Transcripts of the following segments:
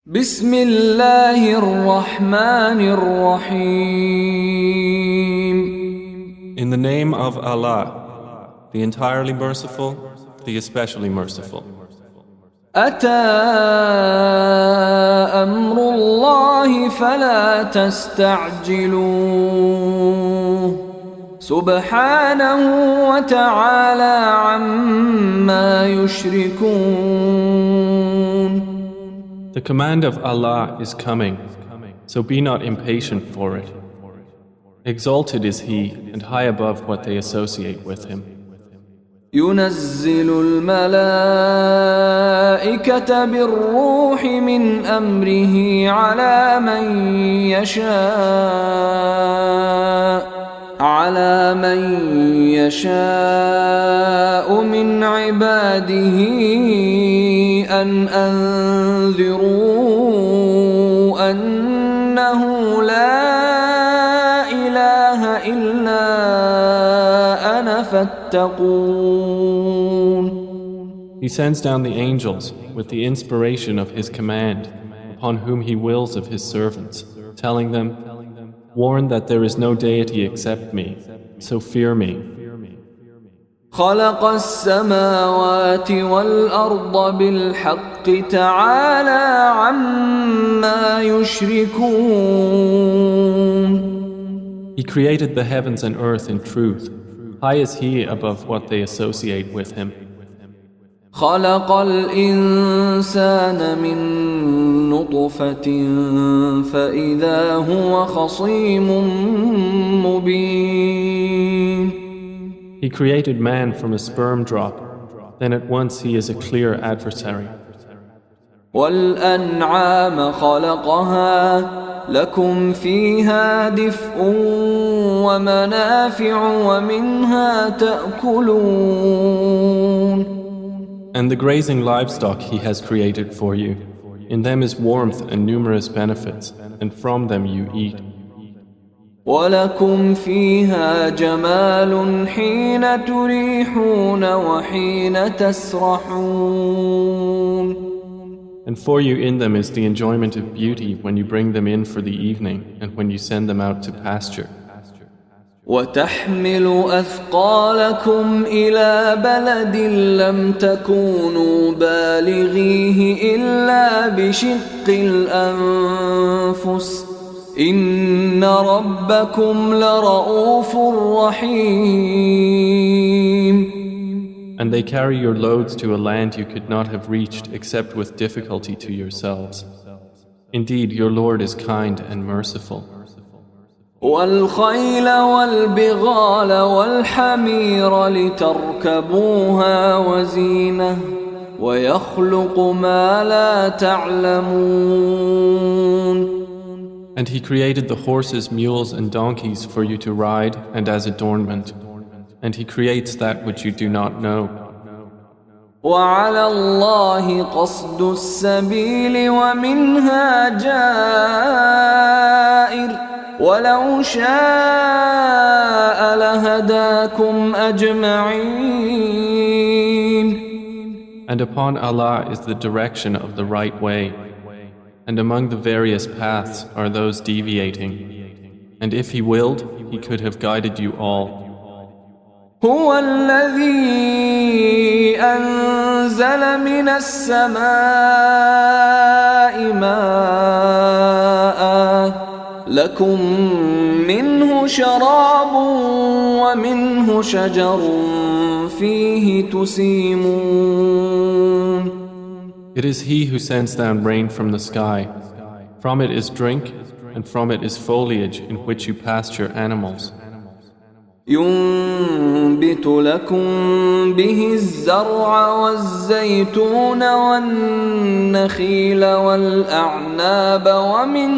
بسم الله الرحمن الرحيم. In the name of Allah, the entirely merciful, the especially merciful. أتى أمر الله فلا تستعجلوه سبحانه وتعالى عما يشركون. The command of Allah is coming, so be not impatient for it. Exalted is He and high above what they associate with Him. ينزل الملائكة بالروح من أمره على من يشاء من عباده أن أنذروا أنه لا إله إلا أنا فاتقون. He sends down the angels with the inspiration of His command upon whom He wills of His servants, telling them, warn that there is no deity except me, so fear me. خلق السماوات والأرض بالحق تعالى عما يشركون. He created the heavens and earth in truth. High is He above what they associate with Him. خلق الإنسان من نطفة فإذا هو خصيم مبين. He created man from a sperm drop, then at once he is a clear adversary. والأنعام خلقها لكم فيها دفء ومنافع ومنها تأكلون. And the grazing livestock He has created for you. In them is warmth and numerous benefits, and from them you eat. ولكم فيها جمال حين تريحون وحين تسرحون. And for you in them is the enjoyment of beauty when you bring them in for the evening and when you send them out to pasture. وتحمل أثقالكم إلى بلد لم تكونوا بالغيه إلا بشق الأنفس إن ربكم لرؤوف رحيم. And they carry your loads to a land you could not have reached except with difficulty to yourselves. Indeed, your Lord is kind and merciful. والخيل والبغال والحمير لتركبوها وزينة ويخلق ما لا تعلمون. And He created the horses, mules and donkeys for you to ride and as adornment. And He creates that which you do not know. وعلى الله قصد السبيل ومنها جائر ولو شاء لهداكم أجمعين. And upon Allah is the direction of the right way. And among the various paths are those deviating. And if He willed, He could have guided you all. هو الذي أنزل من السماء ماء لكم منه شراب ومنه شجر فيه تسيمون. It is He who sends down rain from the sky. From it is drink, and from it is foliage in which you pasture animals. ينبت لكم به الزرع والزيتون والنخيل والأعناب ومن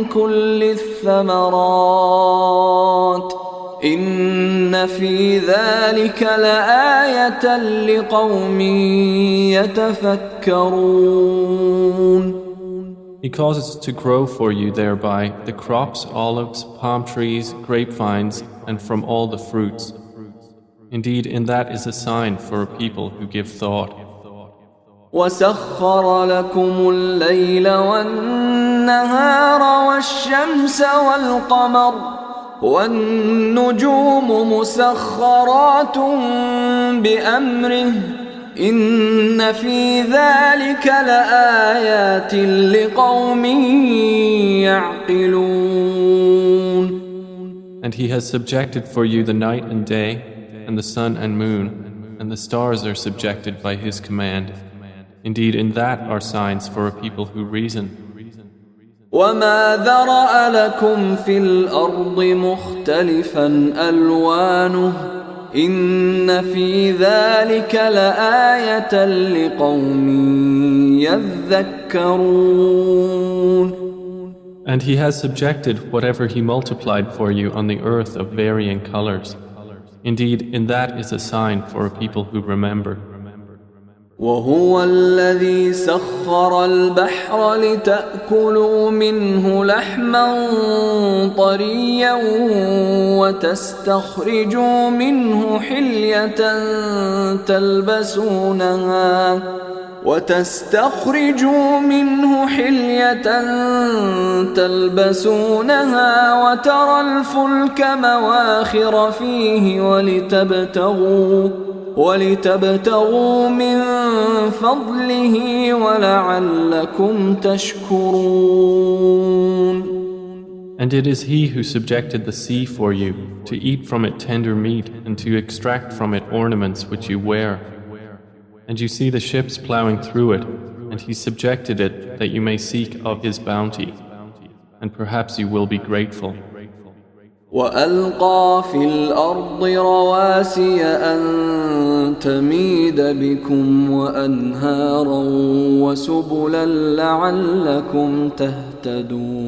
كل الثمرات إن في ذلك لآية لقوم يتفكرون. He causes to grow for you thereby the crops, olives, palm trees, grapevines, and from all the fruits. Indeed, in that is a sign for a people who give thought. وسخر لكم الليل والنهار والشمس والقمر والنجوم مسخرات بأمره إن في ذلك لآيات لقوم يعقلون. And He has subjected for you the night and day, and the sun and moon, and the stars are subjected by His command. Indeed, in that are signs for a people who reason. وما ذرأ لكم في الأرض مختلفا ألوانه إن في ذلك لآية لقوم يذكرون. And He has subjected whatever He multiplied for you on the earth of varying colors. Indeed, in that is a sign for a people who remember. وهو الذي سخر البحر لتأكلوا منه لحما طريا وتستخرجوا منه حلية تلبسونها وترى الفلك مواخر فيه ولتبتغوا من فضله ولعلكم تشكرون. And it is He who subjected the sea for you, to eat from it tender meat and to extract from it ornaments which you wear. And you see the ships plowing through it, and He subjected it that you may seek of His bounty, and perhaps you will be grateful. وألقى في الأرض رواسي أن تميد بكم وأنهارا وسبلا لعلكم تهتدون.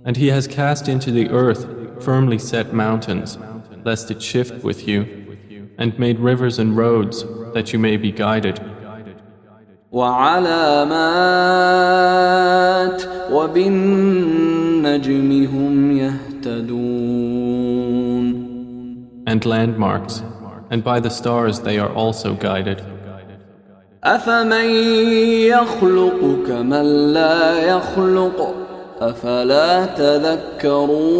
And He has cast into the earth firmly set mountains, lest it shift with you, and made rivers and roads that you may be guided. وعلامات وبالنجم هم يهتدون. And landmarks, and by the stars they are also guided. أفمن يخلق كمن لا يخلق أفلا تذكرون.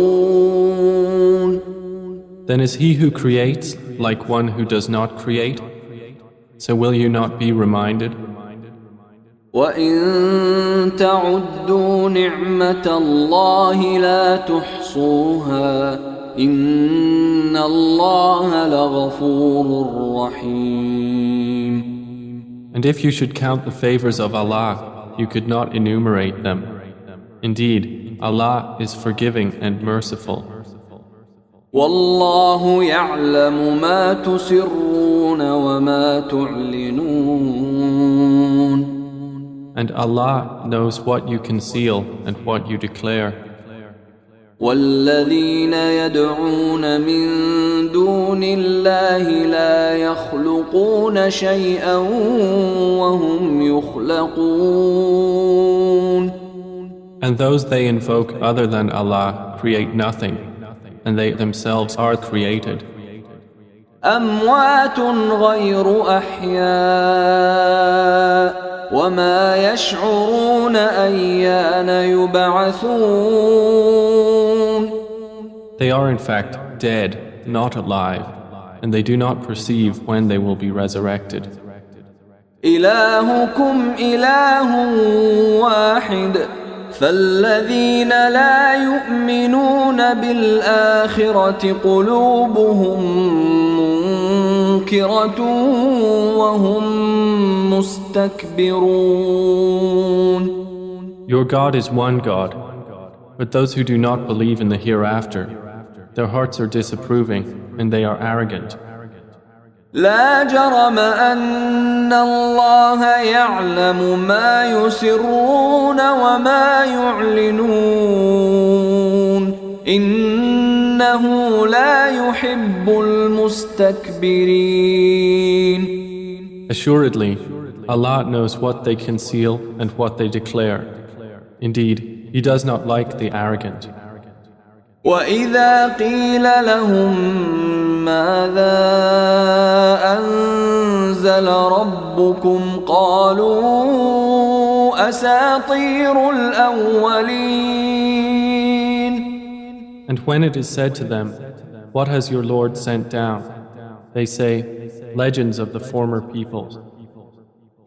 Then is He who creates like one who does not create? So will you not be reminded? وَإِن تَعُدُّوا نِعْمَةَ اللَّهِ لَا تُحْصُوهَا إِنَّ اللَّهَ لَغَفُورٌ رَّحِيمٌ. And if you should count the favors of Allah, you could not enumerate them. Indeed, Allah is forgiving and merciful. وَاللَّهُ يَعْلَمُ مَا تُسِرُّونَ وَمَا تُعْلِنُونَ. And Allah knows what you conceal and what you declare. وَالَّذِينَ يَدْعُونَ مِن دُونِ اللَّهِ لَا يَخْلُقُونَ شَيْئًا وَهُمْ يُخْلَقُونَ. And those they invoke other than Allah create nothing, and they themselves are created. أَمْوَاتٌ غَيْرُ أَحْيَاءٍ وَمَا يَشْعُرُونَ أَيَّانَ يُبْعَثُونَ. They are in fact dead, not alive, and they do not perceive when they will be resurrected. إِلَٰهُكُمْ إِلَٰهٌ واحد فالذين لا يؤمنون بالآخرة قلوبهم منكرة وهم مستكبرون. Your God is one God, but those who do not believe in the hereafter, their hearts are disapproving and they are arrogant. لا جرم أن الله يعلم ما يسرون وما يعلنون إنه لا يحب المستكبرين. Assuredly, Allah knows what they conceal and what they declare. Indeed, He does not like the arrogant. وَإِذَا قِيلَ لَهُم مَّاذَا أنزل ربكم قالوا أساطير الأولين. And when it is said to them, "What has your Lord sent down?" they say, "Legends of the former peoples."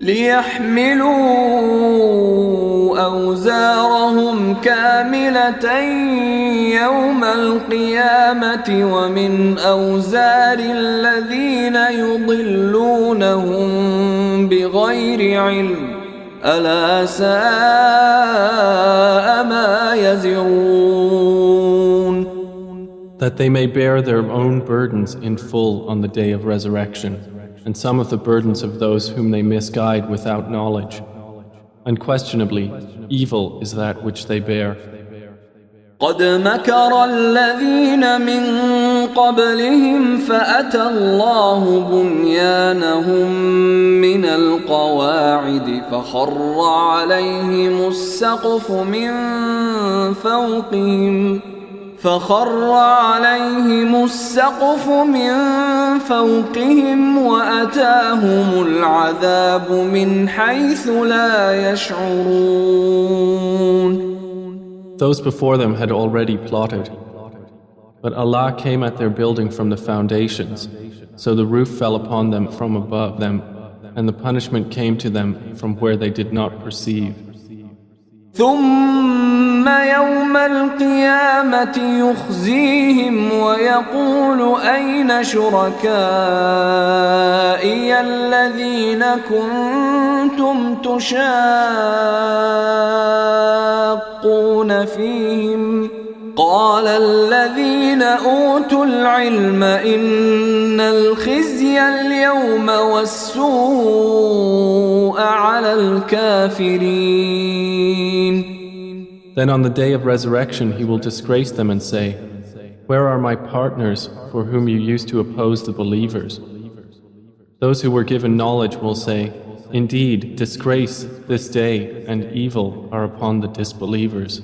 ليحملوا أوزارهم كاملة يوم القيامة ومن أوزار الذين يضلونهم بغير علم ألا ساء ما يزرون. That they may bear their own burdens in full on the day of resurrection, and some of the burdens of those whom they misguide without knowledge. Unquestionably, evil is that which they bear. قد مكر الذين من قبلهم فأتى الله بنيانهم من القواعد فخر عليهم السقف من فوقهم وأتاهم العذاب من حيث لا يشعرون. Those before them had already plotted, but Allah came at their building from the foundations, so the roof fell upon them from above them, and the punishment came to them from where they did not perceive. ثم يوم القيامة يخزيهم ويقول أين شركائي الذين كنتم تشاقون فيهم قال الذين أوتوا العلم إن الخزي اليوم والسوء على الكافرين. Then on the day of resurrection he will disgrace them and say, "Where are my partners for whom you used to oppose the believers?" Those who were given knowledge will say, "Indeed, disgrace this day and evil are upon the disbelievers."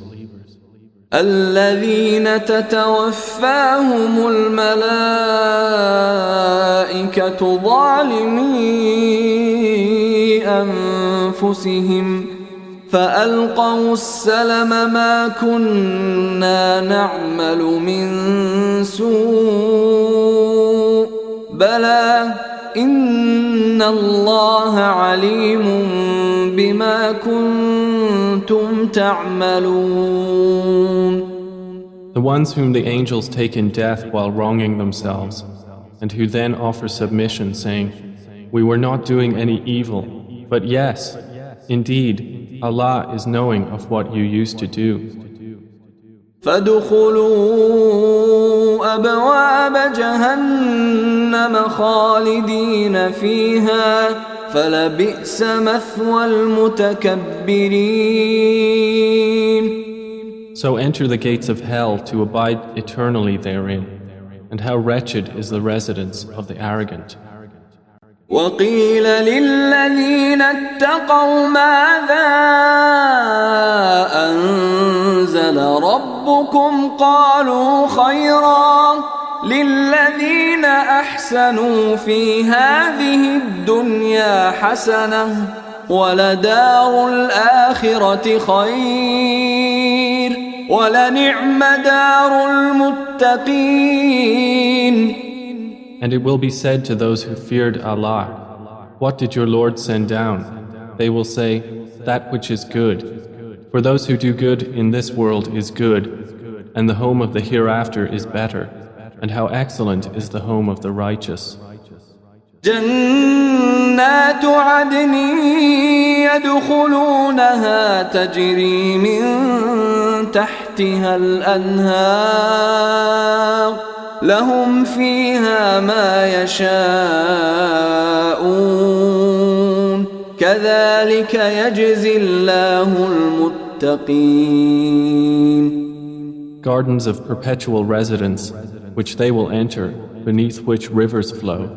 الذين تتوفاهم الملائكة ظالمي أنفسهم فألقوا السلم ما كنا نعمل من سوء بلى إن الله عليم بما كنتم تعملون. The ones whom the angels take in death while wronging themselves, and who then offer submission, saying, "We were not doing any evil, but yes, indeed, Allah is knowing of what you used to do." فادخلوا أبواب جهنم خالدين فيها فلبئس مثوى المتكبرين. So enter the gates of hell to abide eternally therein, and how wretched is the residence of the arrogant. وقيل للذين اتقوا ماذا أنزل ربكم قالوا خيرا للذين أحسنوا في هذه الدنيا حسنة ولدار الآخرة خير ولنعم دار المتقين. And it will be said to those who feared Allah, "What did your Lord send down?" They will say, "That which is good." For those who do good in this world is good, and the home of the hereafter is better, and how excellent is the home of the righteous. جنات عدن يدخلونها تجري من تحتها الأنهار لهم فيها ما يشاءون كذلك يجزي الله المتقين. Gardens of perpetual residence, which they will enter, beneath which rivers flow.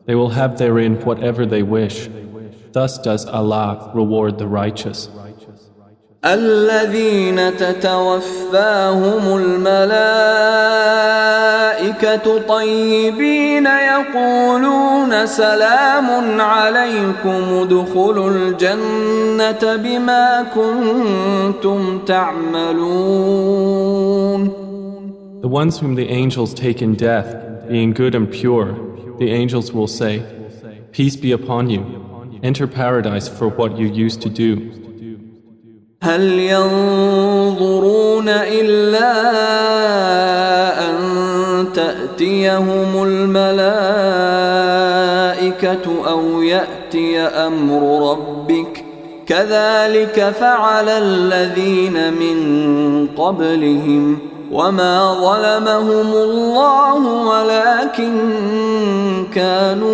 They will have therein whatever they wish. Thus does Allah reward the righteous. الذين تتوفاهم الملائكة طيبين يقولون سلام عليكم ادخلوا الجنة بما كنتم تعملون. The ones whom the angels take in death, being good and pure, the angels will say, Peace be upon you, enter paradise for what you used to do. هل ينظرون إلا أن تأتيهم الملائكة أو يأتي أمر ربك كذلك فعل الذين من قبلهم وما ظلمهم الله ولكن كانوا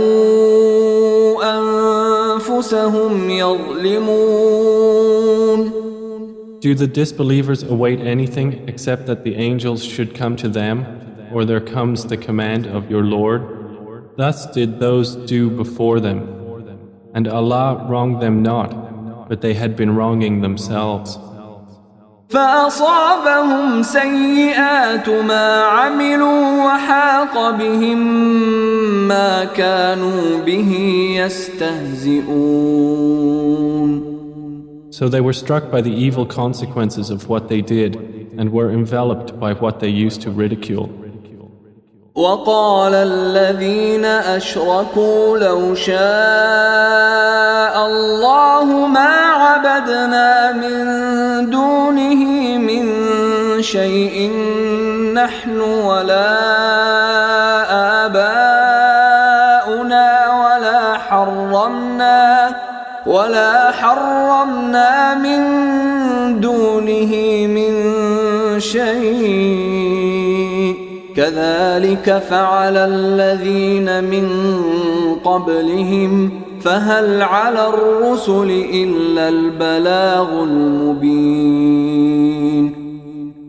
أنفسهم يظلمون. Do the disbelievers await anything except that the angels should come to them, or there comes the command of your Lord? Thus did those do before them. And Allah wronged them not, but they had been wronging themselves. فأصابهم سيئات ما عملوا وحاق بهم ما كانوا به يستهزئون. So they were struck by the evil consequences of what they did and were enveloped by what they used to ridicule. وقال الذين أشركوا لو شاء الله ما عبدنا من دونه من شيء نحن ولا آباؤنا ولا حرمنا من دونه من شيء كذلك فعل الذين من قبلهم فهل على الرسل إلا البلاغ المبين.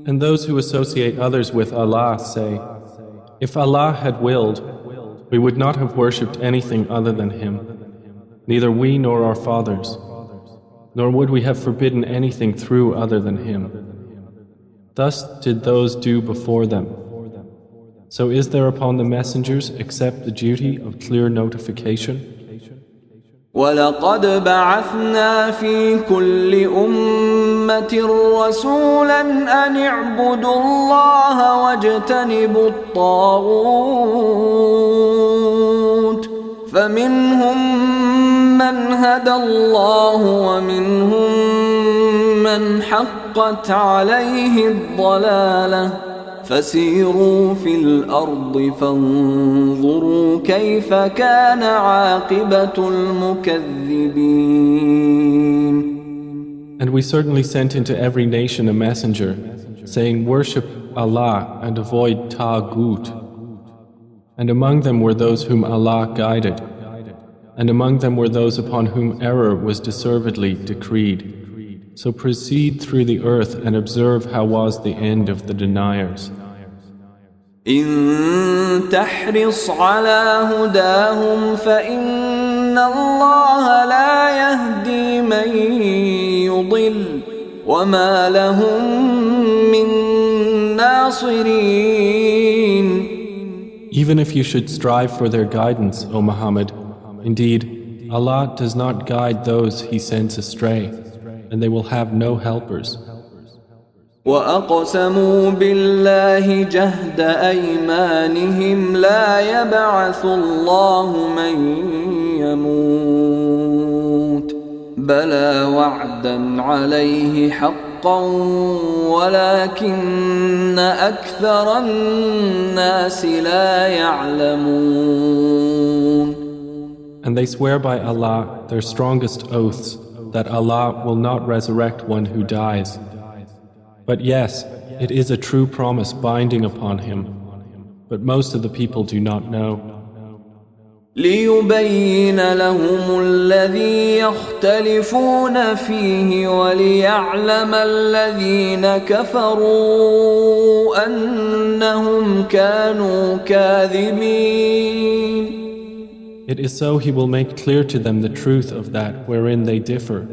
And those who associate others with Allah say, If Allah had willed, we would not have worshipped anything other than Him, neither we nor our fathers, nor would we have forbidden anything through other than Him. Thus did those do before them. So is there upon the messengers except the duty of clear notification? وَلَقَدْ بَعَثْنَا فِي كُلِّ أُمَّةٍ رَسُولًا أَنِ اعْبُدُوا اللَّهَ وَاجْتَنِبُوا الطَّاغُوتَ فَمِنْهُمْ مَنْ هَدَى اللَّهُ وَمِنْهُمْ مَنْ حَقَّتْ عَلَيْهِ الضَّلَالَةُ فسيروا في الأرض فانظروا كيف كان عاقبة المكذبين. And we certainly sent into every nation a messenger, saying, Worship Allah and avoid Taghut. And among them were those whom Allah guided, and among them were those upon whom error was deservedly decreed. So proceed through the earth and observe how was the end of the deniers. إن تحرص على هداهم فإن الله لا يهدي من يضل وما لهم من ناصرين. Even if you should strive for their guidance, O Muhammad, indeed, Allah does not guide those He sends astray, and they will have no helpers. وأقسموا بالله جهد أيمانهم لا يبعث الله من يموت بلى وعدا عليه حقا ولكن أكثر الناس لا يعلمون. And they swear by Allah their strongest oaths that Allah will not resurrect one who dies. But yes, it is a true promise binding upon him, but most of the people do not know. ليبين لهم الذي يختلفون فيه وليعلم الذين كفروا أنهم كانوا كاذبين. It is so He will make clear to them the truth of that wherein they differ,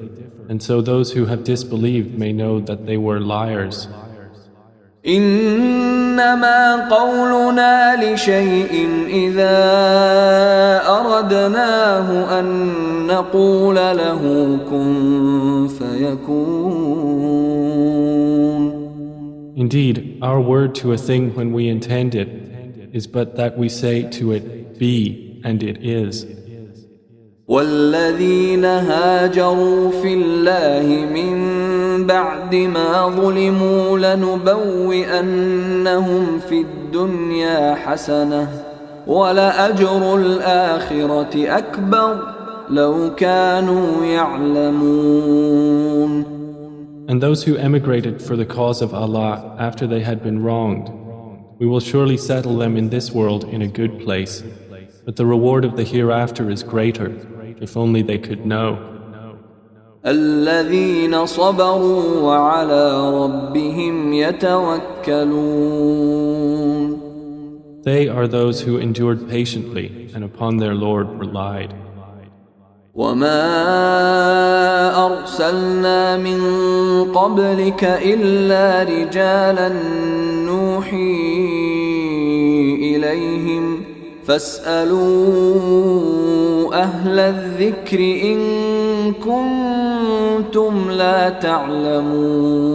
And so those who have disbelieved may know that they were liars. إنما قولنا لشيء إذا أردناه أن نقول له كن فيكون. Indeed, our word to a thing when we intend it is but that we say to it, be, and it is. والذين هاجروا في الله من بعد ما ظلموا لنبوئنهم في الدنيا حسنة ولأجر الآخرة أكبر لو كانوا يعلمون. And those who emigrated for the cause of Allah after they had been wronged, we will surely settle them in this world in a good place, but the reward of the hereafter is greater, if only they could know. الذين صبروا وعلى ربهم يتوكلون. They are those who endured patiently and upon their Lord relied. وما أرسلنا من قبلك إلا رجالا نوحي إليهم فاسألوا أهل الذكر إن كنتم لا تعلمون.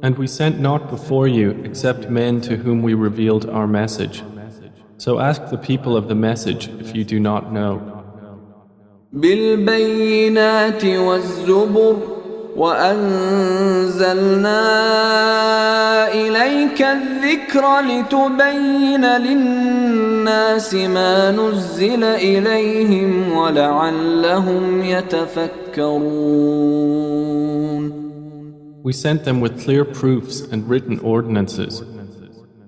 And we sent not before you except men to whom we revealed our message. So ask the people of the message if you do not know. بالبينات والزبر وأنزلنا إليك الذكر لتبين للناس ما نزل إليهم ولعلهم يتفكرون. We sent them with clear proofs and written ordinances,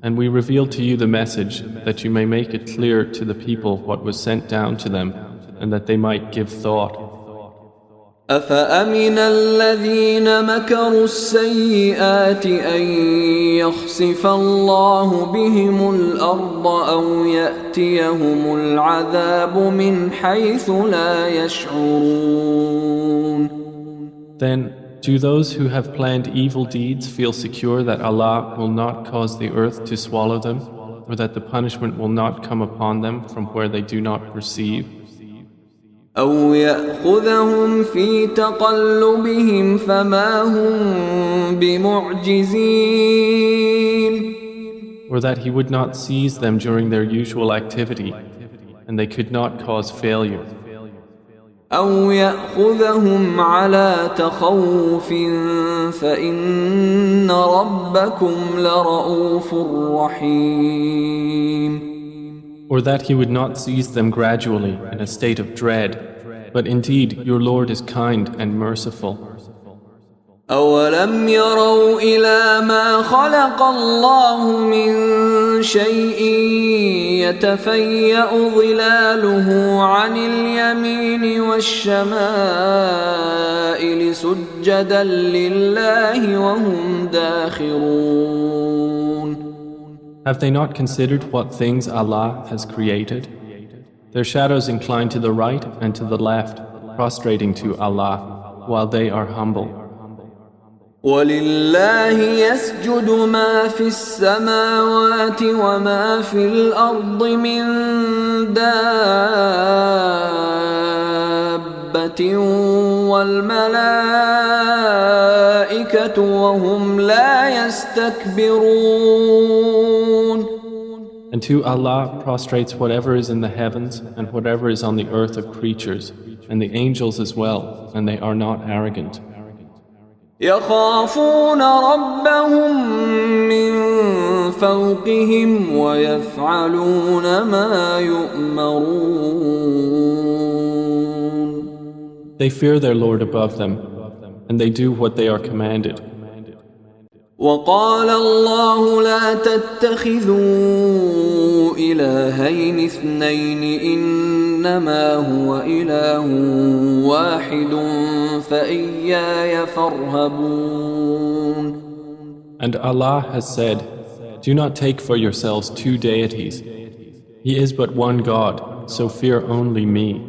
and we revealed to you the message that you may make it clear to the people what was sent down to them, and that they might give thought. أفأمن الذين مكروا السيئات أن يخسف الله بهم الأرض أو يأتيهم العذاب من حيث لا يشعرون. Then, do those who have planned evil deeds feel secure that Allah will not cause the earth to swallow them, or that the punishment will not come upon them from where they do not perceive? أو يأخذهم في تقلبهم فما هم بمعجزين. Or that He would not seize them during their usual activity, and they could not cause failure. أو يأخذهم على تخوف فإن ربكم لرؤوف رحيم. Or that He would not seize them gradually in a state of dread, but indeed your Lord is kind and merciful. أولم يروا إلى ما خلق الله من شيء يتفيأ ظلاله عن اليمين والشمائل سجدا لله وهم داخرون. Have they not considered what things Allah has created? Their shadows incline to the right and to the left, prostrating to Allah, while they are humble. ولله يسجد ما في السماوات وما في الأرض من دابة والملائكة وهم لا يستكبرون. And to Allah prostrates whatever is in the heavens and whatever is on the earth of creatures, and the angels as well, and they are not arrogant. يخافون ربهم من فوقهم ويفعلون ما يؤمرون. They fear their Lord above them, and they do what they are commanded. وقال الله لا تتخذوا إلهين اثنين إنما هو إله واحد فإياي فارهبون. And Allah has said, do not take for yourselves two deities. He is but one God, so fear only me.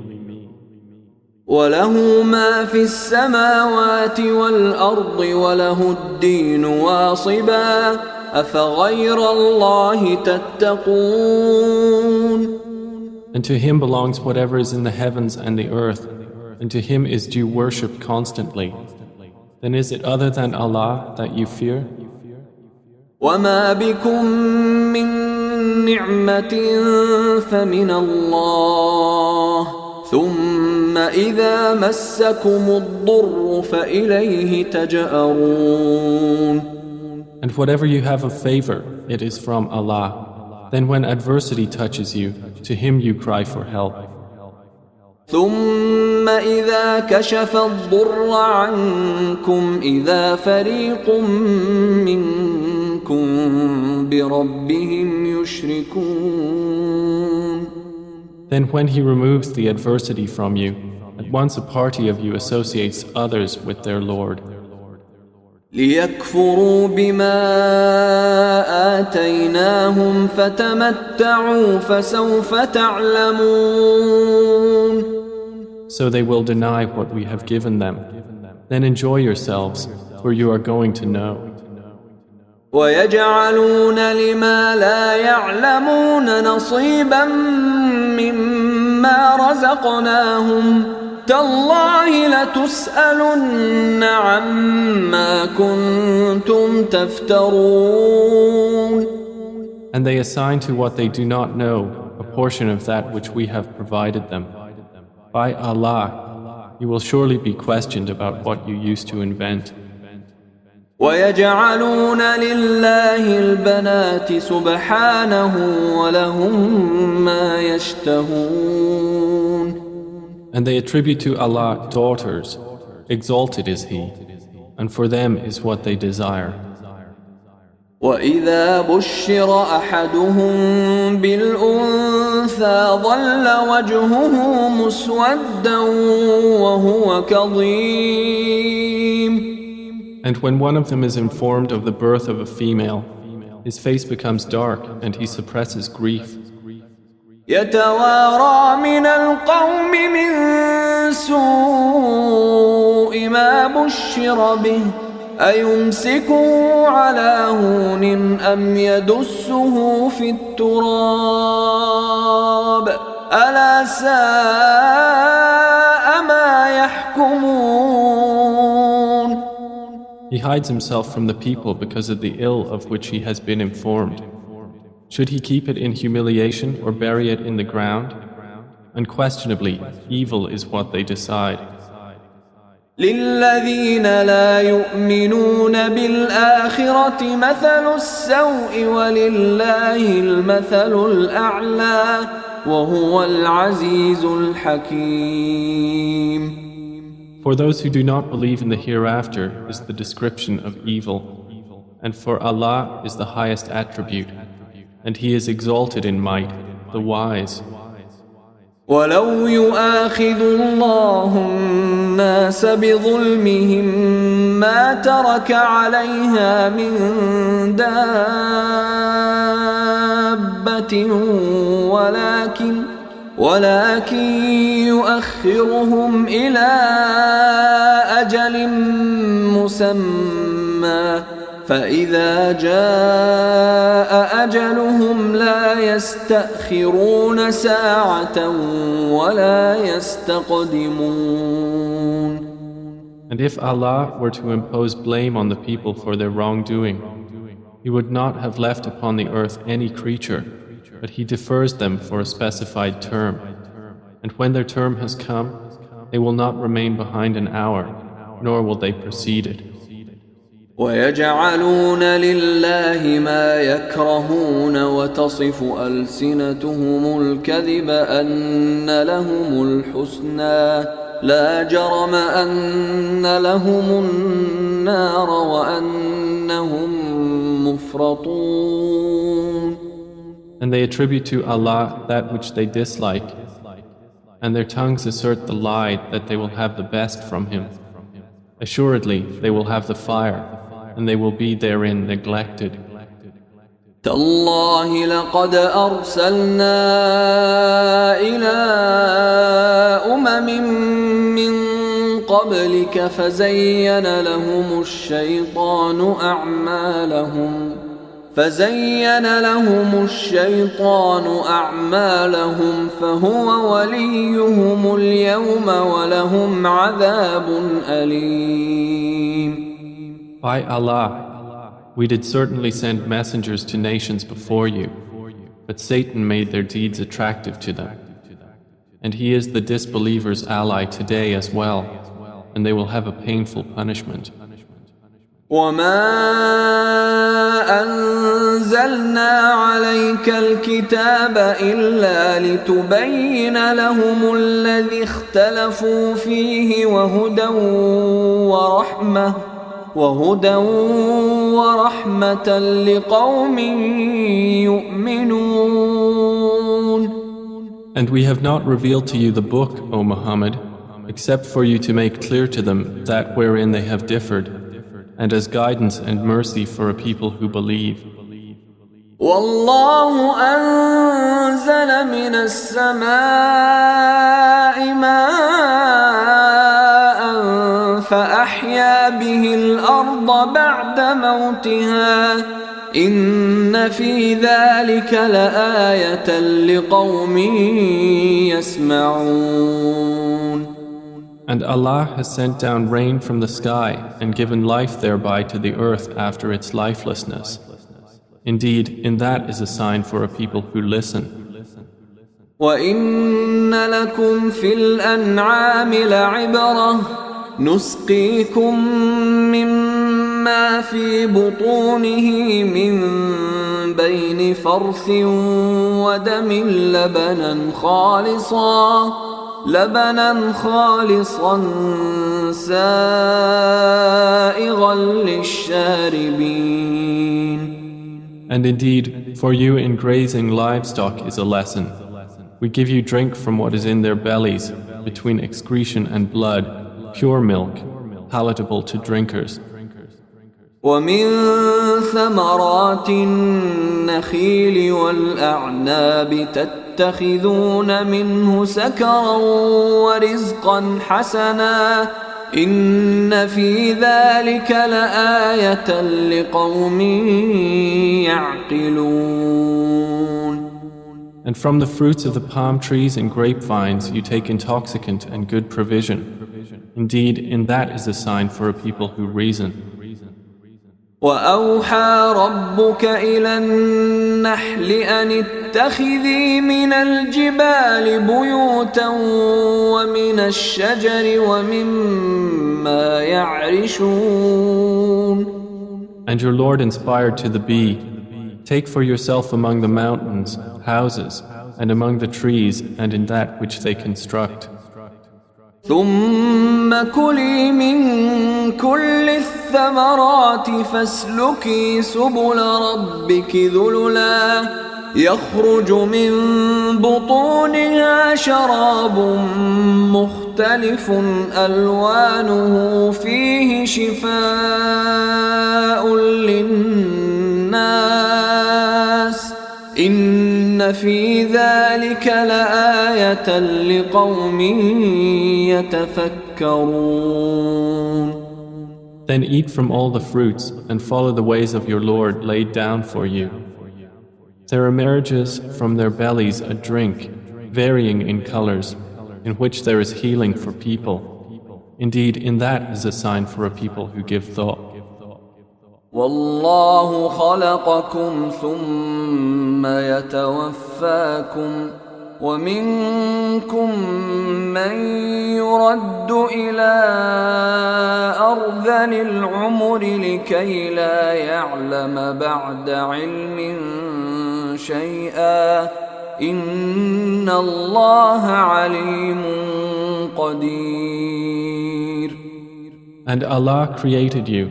وله ما في السماوات والأرض وله الدين واصبا أفغير الله تتقون. And to him belongs whatever is in the heavens and the earth, and to him is due worship constantly. Then is it other than Allah that you fear? وما بكم من نعمة فمن الله ثم إذا مسكم الضر فإليه تجأرون. And whatever you have of favor, it is from Allah. Then when adversity touches you, to him you cry for help. ثم إذا كشف الضر عنكم إذا فريق منكم بربهم يشركون. Then when he removes the adversity from you, at once a party of you associates others with their Lord. ليكفروا بما آتيناهم فتمتعوا فسوف تعلمون. So they will deny what we have given them. Then enjoy yourselves, for you are going to know. ويجعلون لما لا يعلمون نصيبا مما رزقناهم تالله لتسألن عما كنتم تفترون. And they assign to what they do not know a portion of that which we have provided them. By Allah, you will surely be questioned about what you used to invent. ويجعلون لله البنات سبحانه ولهم ما يشتهون. And they attribute to Allah daughters, exalted is He, and for them is what they desire. وإذا بشر أحدهم بالأنثى ظل وجهه مسودا وهو كظيم. And when one of them is informed of the birth of a female, his face becomes dark and he suppresses grief. يتوارى من القوم من سوء ما بشر به أيمسكه على هون أم يدسه في التراب ألا ساء ما يحكمون. He hides himself from the people because of the ill of which he has been informed. Should he keep it in humiliation or bury it in the ground? Unquestionably, evil is what they decide. للذين لا يؤمنون بالآخرة مثل السوء ولله المثل الأعلى وهو العزيز الحكيم. For those who do not believe in the hereafter is the description of evil, and for Allah is the highest attribute, and He is exalted in might, the wise. ولو يؤاخذ الله الناس بظلمهم ما ترك عليها من دابة ولكن يؤخرهم إلى أجل مسمى فإذا جاء أجلهم لا يستأخرون ساعة ولا يستقدمون. And if Allah were to impose blame on the people for their wrongdoing, He would not have left upon the earth any creature, but He defers them for a specified term. And when their term has come, they will not remain behind an hour, nor will they precede it. ويجعلون لله ما يكرهون وتصف ألسنتهم الكذب أن لهم الحسنى لا جرم أن لهم النار وأنهم مفرطون. And they attribute to Allah that which they dislike, and their tongues assert the lie that they will have the best from Him. Assuredly, they will have the fire, and they will be therein neglected. تالله لقد أرسلنا إلى أمم من قبلك فزين لهم الشيطان أعمالهم فهو وليهم اليوم ولهم عذاب أليم. By Allah, we did certainly send messengers to nations before you, but Satan made their deeds attractive to them. And he is the disbelievers' ally today as well, and they will have a painful punishment. وما أنزلنا عليك الكتاب إلا لتبين لهم الذي اختلفوا فيه وهدى ورحمة لقوم يؤمنون. And we have not revealed to you the book, O Muhammad, except for you to make clear to them that wherein they have differed, and as guidance and mercy for a people who believe. والله أنزل من السماء ماء فأحيا به الأرض بعد موتها إن في ذلك لآية لقوم يسمعون. And Allah has sent down rain from the sky and given life thereby to the earth after its lifelessness. Indeed, in that is a sign for a people who listen. وَإِنَّ لَكُمْ فِي الْأَنْعَامِ لَعِبْرَةً نُسْقِيكُم مِّمَّا فِي بُطُونِهِ مِن بَيْنِ فَرْثٍ وَدَمٍ لبنا خالصا سائغا للشاربين. And indeed, for you in grazing livestock is a lesson. We give you drink from what is in their bellies, between excretion and blood, pure milk, palatable to drinkers. ومن ثمرات النخيل والأعناب تتخذون منه سكرا ورزقا حسنا إن في ذلك لآية لقوم يعقلون. And from the fruits of the palm trees and grapevines you take intoxicant and good provision. Indeed, in that is a sign for a people who reason. وأوحى ربك إلى النحل أن اتخذي من الجبال بيوتا ومن الشجر ومما يعرشون. And your Lord inspired to the bee, take for yourself among the mountains houses, and among the trees and in that which they construct. ثم كلي من كل الثمرات فاسلكي سبل ربك ذللا يخرج من بطونها شراب مختلف ألوانه فيه شفاء للناس إن في ذلك لآية لقوم يتفكرون. Then eat from all the fruits and follow the ways of your Lord laid down for you. There emerges from their bellies a drink, varying in colors, in which there is healing for people. Indeed, in that is a sign for a people who give thought. والله خلقكم ثم يتوفاكم ومنكم من يرد إلى أرذل العمر لكي لا يعلم بعد علم شيئا إن الله عليم قدير. And Allah created you.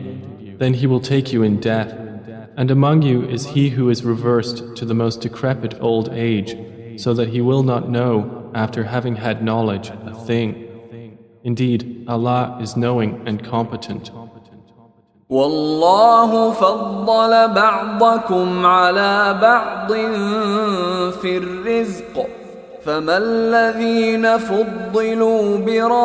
Then He will take you in death, and among you is he who is reversed to the most decrepit old age, so that he will not know, after having had knowledge, a thing. Indeed, Allah is knowing and competent. والله فضل بعضكم على بعض في الرزق فما الذين فضلوا براد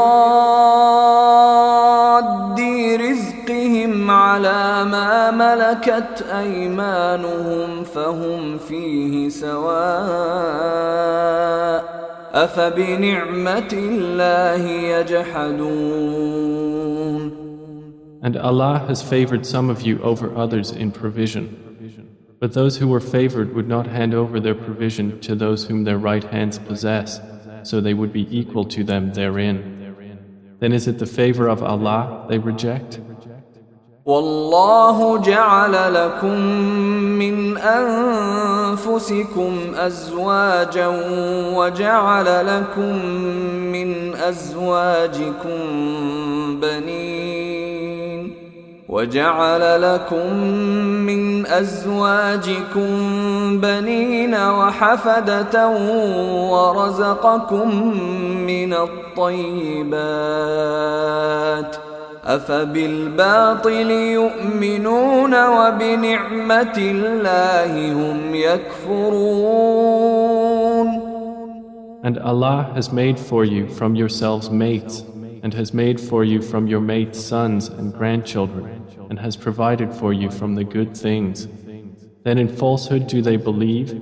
رزقهم على ما ملكت أيمانهم فهم فيه سواء أفبنعمة الله يجحدون. And Allah has favored some of you over others in provision. But those who were favored would not hand over their provision to those whom their right hands possess, so they would be equal to them therein. Then is it the favor of Allah they reject? والله جعل لكم من أنفسكم أزواجا وجعل لكم من أزواجكم بنين وحفدة ورزقكم من الطيبات أفبالباطل يؤمنون وبنعمة الله هم يكفرون. And Allah has made for you from yourselves mates, and has made for you from your mates sons and grandchildren, and has provided for you from the good things. Then in falsehood do they believe,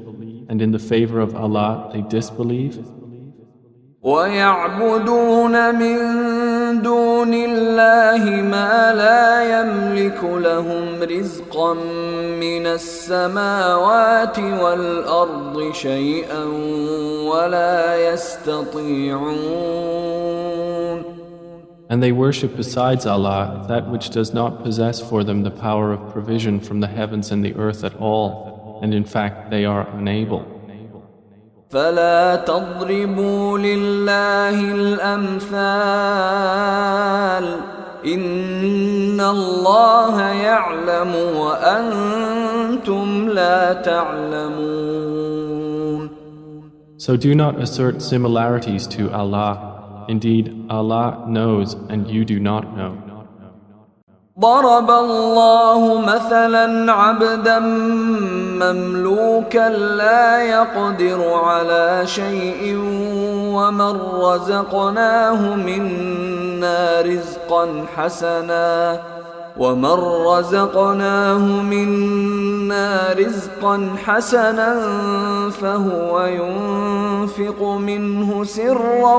and in the favor of Allah they disbelieve? ويعبدون من دون الله ما لا يملك لهم رزقا من السماوات والأرض شيئا ولا يستطيعون. And they worship besides Allah that which does not possess for them the power of provision from the heavens and the earth at all, and in fact they are unable. فلا تضربوا لله الأمثال إن الله يعلم وأنتم لا تعلمون. So do not assert similarities to Allah. Indeed, Allah knows and you do not know. ضرب الله مثلا عبدا مملوكا لا يقدر على شيء ومن رزقناه منا رزقا حسنا فهو ينفق منه سرا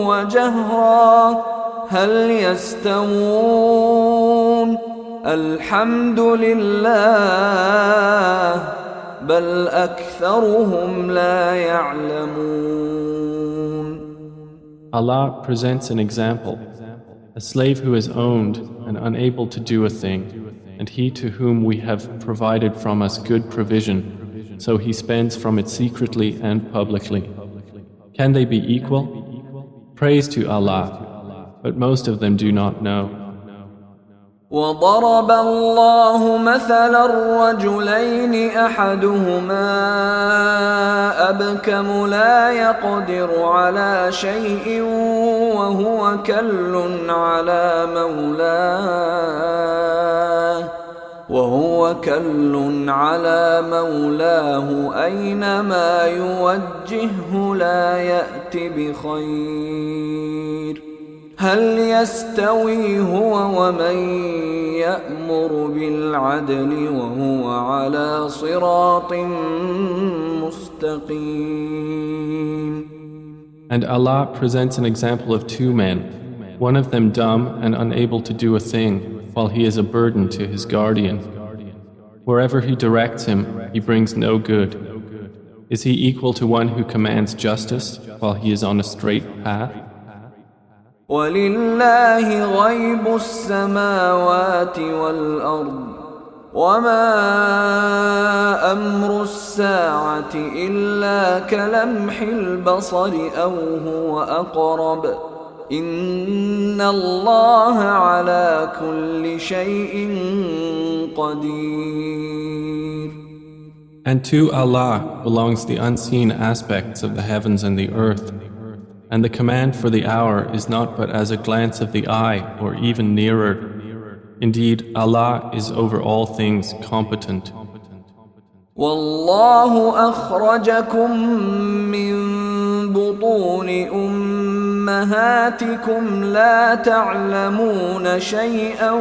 وجهرا هل يستوون الحمد لله بل أكثرهم لا يعلمون. Allah presents an example. A slave who is owned and unable to do a thing, and he to whom we have provided from us good provision, so he spends from it secretly and publicly. Can they be equal? Praise to Allah, but most of them do not know. وضرب الله مثلا الرجلين أحدهما أبكم لا يقدر على شيء وهو كل على مولاه أينما يوجهه لا يأت بخير هل يستوي هو ومن يأمر بالعدل وهو على صراط مستقيم. And Allah presents an example of two men, one of them dumb and unable to do a thing, while he is a burden to his guardian. Wherever he directs him, he brings no good. Is he equal to one who commands justice while he is on a straight path? ولله غيب السماوات والأرض وما أمر الساعة إلا كلمح البصر أو هو أقرب إن الله على كل شيء قدير. And to Allah belongs the unseen aspects of the heavens and the earth. And the command for the hour is not but as a glance of the eye or even nearer. Indeed, Allah is over all things competent. والله أخرجكم من بطون أمهاتكم لا تعلمون شيئا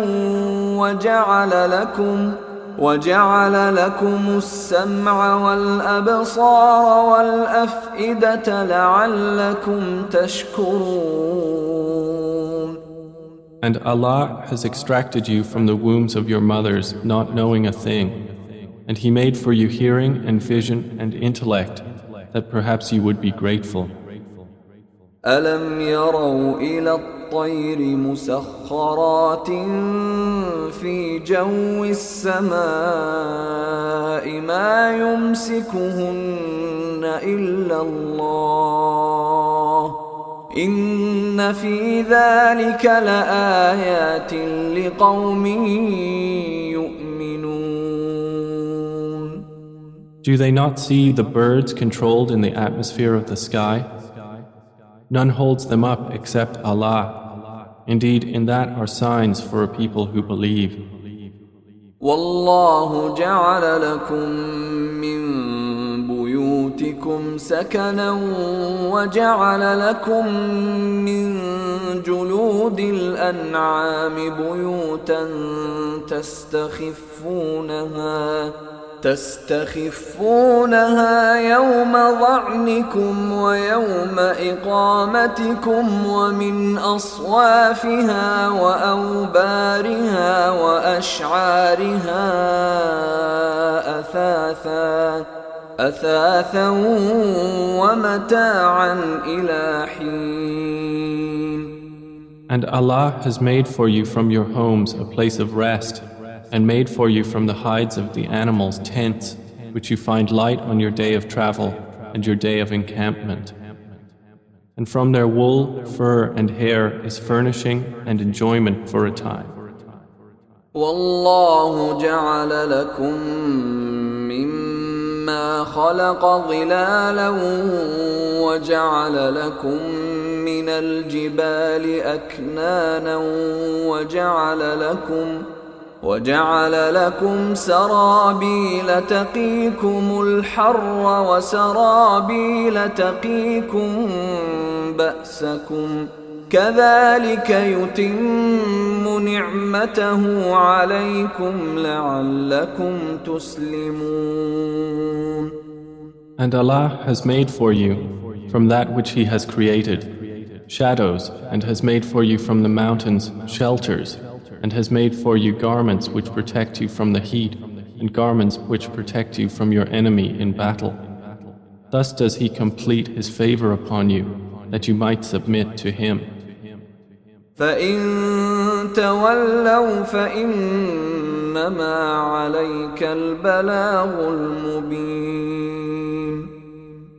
وجعل لكم السمع والأبصار والأفئدة لعلكم تشكرون. And Allah has extracted you from the wombs of your mothers, not knowing a thing. And He made for you hearing and vision and intellect, that perhaps you would be grateful. ألم يروا إلى الطير مسخرات في جو السماء ما يمسكهن إلا الله إن في ذلك لآيات لقوم يؤمنون. Do they not see the birds controlled in the atmosphere of the sky? None holds them up except Allah. Indeed, in that are signs for a people who believe. والله جعل لكم من بيوتكم سكنا وجعل لكم من جلود الأنعام بيوتا تستخفونها يوم ظعنكم ويوم إقامتكم ومن أصوافها وأوبارها وأشعارها أثاثا ومتاعا إلى حين. And Allah has made for you from your homes a place of rest, and made for you from the hides of the animals tents, which you find light on your day of travel and your day of encampment. And from their wool, fur, and hair is furnishing and enjoyment for a time. والله جعل لكم مما خلق ظلالا وجعل لكم من الجبال أكنانا وجعل لكم سرابيل تقيكم الحر وسرابيل تقيكم بأسكم كذلك يتم نعمته عليكم لعلكم تسلمون. And Allah has made for you from that which He has created shadows, and has made for you from the mountains shelters, and has made for you garments which protect you from the heat, and garments which protect you from your enemy in battle. Thus does He complete His favor upon you, that you might submit to Him. فإن تولوا فإنما عليك البلاغ المبين.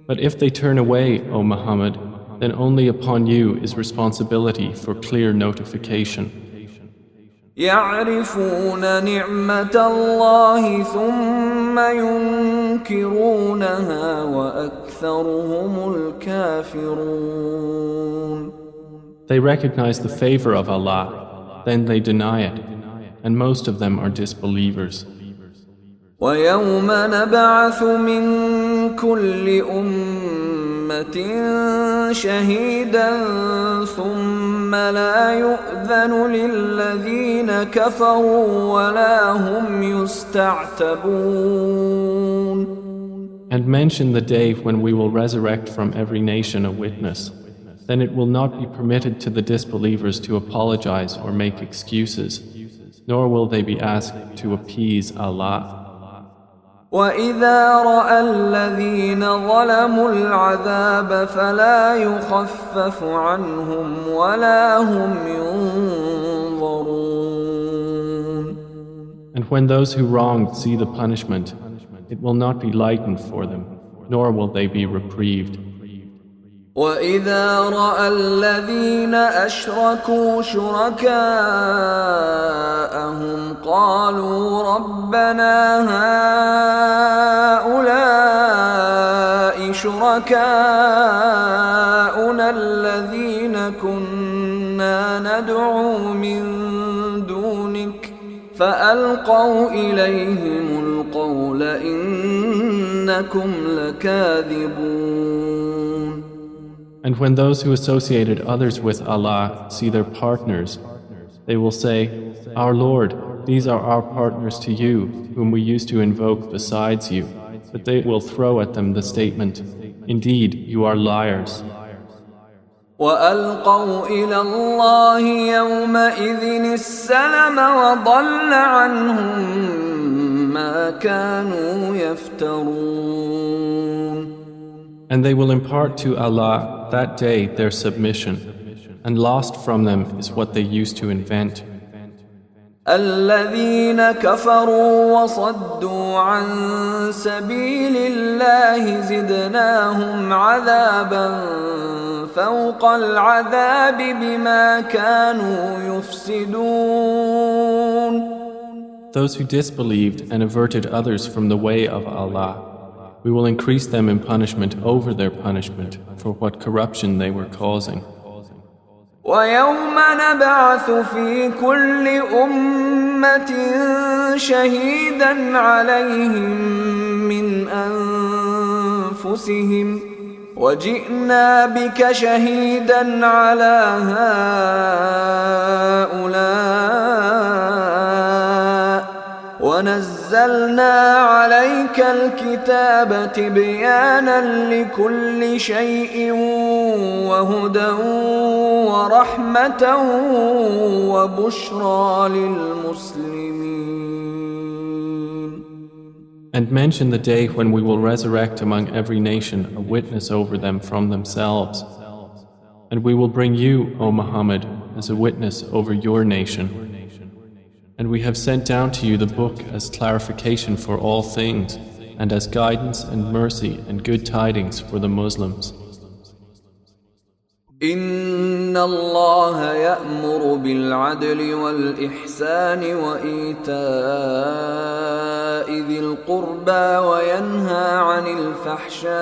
But if they turn away, O Muhammad, then only upon you is responsibility for clear notification. يعرفون نعمة الله ثم ينكرونها وأكثرهم الكافرون. They recognize the favor of Allah, then they deny it, and most of them are disbelievers. ويوم نبعث من كل أمة شهيدا ثم لا يؤذن للذين كفروا ولا هم يستعتبون. And mention the day when we will resurrect from every nation a witness. Then it will not be permitted to the disbelievers to apologize or make excuses, nor will they be asked to appease Allah. وَإِذَا رَأَى الَّذِينَ ظَلَمُوا الْعَذَابَ فَلَا يُخَفَّفُ عَنْهُمْ وَلَا هُمْ يُنظَرُونَ. And when those who wronged see the punishment, it will not be lightened for them, nor will they be reprieved. وَإِذَا رَأَى الَّذِينَ أَشْرَكُوا شُرَكَاءَهُمْ قَالُوا رَبَّنَا هَؤُلَاءِ شُرَكَاؤُنَا الَّذِينَ كُنَّا نَدْعُو مِن دُونِكَ فألقوا إليهم القول إنكم لكاذبون. And when those who associated others with Allah see their partners, they will say, Our Lord, these are our partners to you, whom we used to invoke besides you. But they will throw at them the statement, Indeed, you are liars. وألقوا إلى الله يومئذ السلم وضل عنهم ما كانوا يفترون. And they will impart to Allah that day their submission, and lost from them is what they used to invent. الذين كفروا وصدوا عن سبيل الله زدناهم عذابا فوق العذاب بما كانوا يفسدون. Those who disbelieved and averted others from the way of Allah, we will increase them in punishment over their punishment for what corruption they were causing. ويوم نبعث في كل أمة شهيدا عليهم من أنفسهم وجئنا بك شهيدا على هؤلاء ونزلنا عليك الكتاب تبيانا لكل شيء وهدى ورحمة وبشرى للمسلمين. And mention the day when we will resurrect among every nation a witness over them from themselves. And we will bring you, O Muhammad, as a witness over your nation. And we have sent down to you the book as clarification for all things, and as guidance and mercy and good tidings for the Muslims. إن الله يأمر بالعدل والإحسان وإيتاء ذي القربى وينهى عن الفحشاء